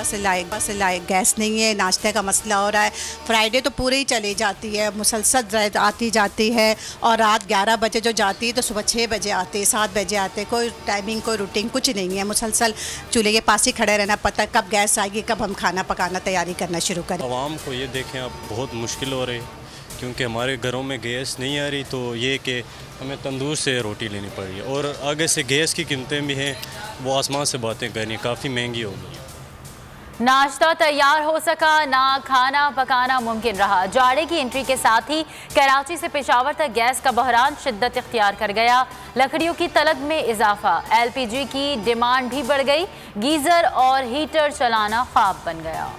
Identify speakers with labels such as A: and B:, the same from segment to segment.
A: से लाए गैस नहीं है, नाश्ते का मसला हो रहा है। फ्राइडे तो पूरी ही चली जाती है, मुसलसल आती जाती है, और रात 11 बजे जो जाती है तो सुबह 6 बजे आती है, 7 बजे आते, कोई टाइमिंग कोई रूटीन कुछ नहीं है। मुसलसल चूल्हे के पास ही खड़े रहना, पता कब गैस आएगी, कब हम खाना पकाना तैयारी करना शुरू करें।
B: आवाम को ये देखें अब बहुत मुश्किल हो रही, क्योंकि हमारे घरों में गैस नहीं आ रही, तो ये कि हमें तंदूर से रोटी लेनी पड़ रही है, और आगे से गैस की कीमतें भी हैं, वो आसमान से बातें करनी, काफ़ी महंगी हो गई है।
C: नाश्ता तैयार हो सका ना खाना पकाना मुमकिन रहा। जाड़े की एंट्री के साथ ही कराची से पेशावर तक गैस का बहरान शिद्दत इख्तियार कर गया। लकड़ियों की तलब में इजाफा, LPG की डिमांड भी बढ़ गई, गीजर और हीटर चलाना ख्वाब बन गया।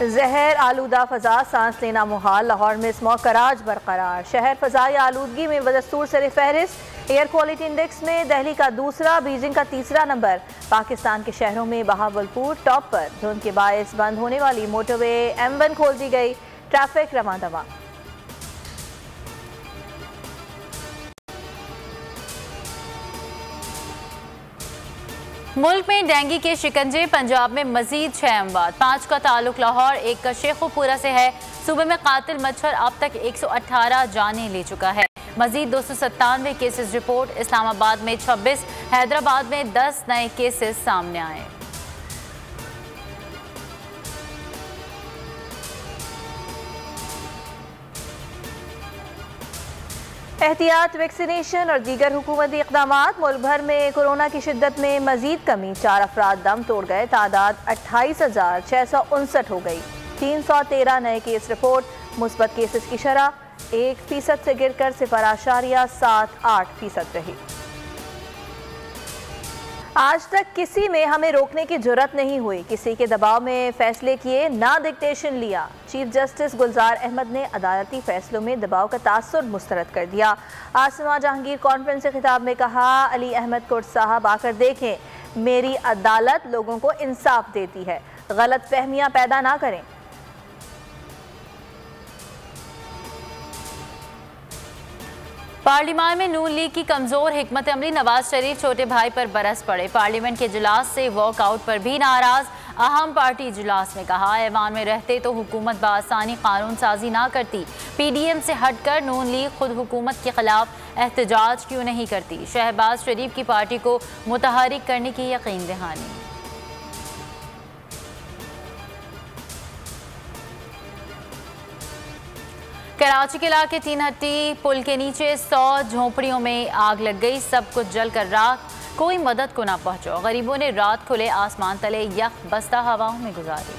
C: जहर आलूदा फजा, सांस लेना मुहाल, लाहौर में स्मॉग का राज बरकरार। शहर फजाई आलूदगी में बदस्तूर सर फहरिस्त, एयर क्वालिटी इंडेक्स में दिल्ली का दूसरा, बीजिंग का तीसरा नंबर। पाकिस्तान के शहरों में बहावलपुर टॉप पर। धुंध के बायस बंद होने वाली मोटरवे M1 खोल दी गई, ट्रैफिक रवां दवा। मुल्क में डेंगू के शिकंजे, पंजाब में मजीद 6 अमवात। 5 का ताल्लुक लाहौर, 1 का शेखोपुरा से है। सूबे में कातिल मच्छर अब तक 118 जानें ले चुका है। मजीद 297 केसेस रिपोर्ट। इस्लामाबाद में 26, हैदराबाद में 10 नए केसेस सामने आए। एहतियात, वैक्सीनेशन और दीगर हुकूमती इक़दामात। मुल्क भर में कोरोना की शिद्दत में मजीद कमी, 4 अफराद दम तोड़ गए, तादाद 28,659 हो गई। 313 नए केस रिपोर्ट। मुस्बत केसेस की शरह 1% से गिरकर 0.78% रही। आज तक किसी में हमें रोकने की जुर्रत नहीं हुई, किसी के दबाव में फैसले किए, ना डिक्टेशन लिया। चीफ जस्टिस गुलजार अहमद ने अदालती फैसलों में दबाव का तासुर मुस्तरद कर दिया। आसमा जहांगीर कॉन्फ्रेंस के खिताब में कहा, अली अहमद कोट साहब आकर देखें, मेरी अदालत लोगों को इंसाफ देती है, गलत फहमियां पैदा ना करें। पार्लियामेंट में नून लीग की कमजोर हिकमत अमली, नवाज शरीफ छोटे भाई पर बरस पड़े। पार्लियामेंट के इजलास से वॉकआउट पर भी नाराज। अहम पार्टी इजलास में कहा, ऐवान में रहते तो हुकूमत बासानी कानून साजी ना करती। PDM से हटकर नून लीग खुद हुकूमत के खिलाफ एहतजाज क्यों नहीं करती। शहबाज शरीफ की पार्टी को मुतहरिक करने की यकीन दहानी। कराची के इलाके तीन हट्टी पुल के नीचे 100 झोंपड़ियों में आग लग गई, सब कुछ जलकर राख, कोई मदद को ना पहुंचो। गरीबों ने रात खुले आसमान तले यख बस्ता हवाओं में गुजारी।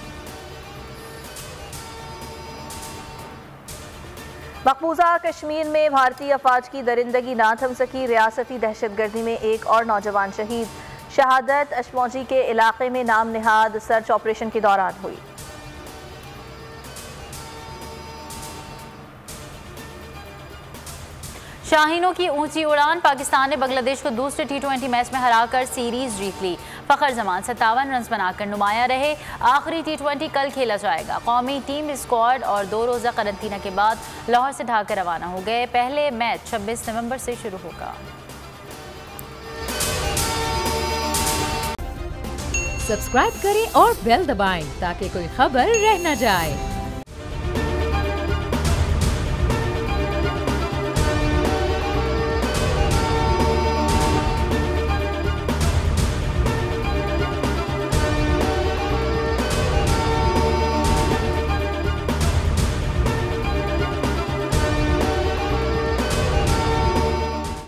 C: मकबूजा कश्मीर में भारतीय अफवाज की दरिंदगी ना थम सकी, रियासती दहशतगर्दी में एक और नौजवान शहीद। शहादत अशमौजी के इलाके में नाम निहाद सर्च ऑपरेशन के दौरान हुई। शाहीनों की ऊंची उड़ान, पाकिस्तान ने बांग्लादेश को दूसरे T20 मैच में हराकर सीरीज जीत ली। फखर जमान 57 रन बनाकर नुमाया रहे। आखिरी T20 कल खेला जाएगा। कौमी टीम स्क्वाड और 2 रोज़ा करंतना के बाद लाहौर से ढाका रवाना हो गए। पहले मैच 26 नवंबर से शुरू होगा।
D: सब्सक्राइब करें और बेल दबाएं ताकि कोई खबर रह न जाए।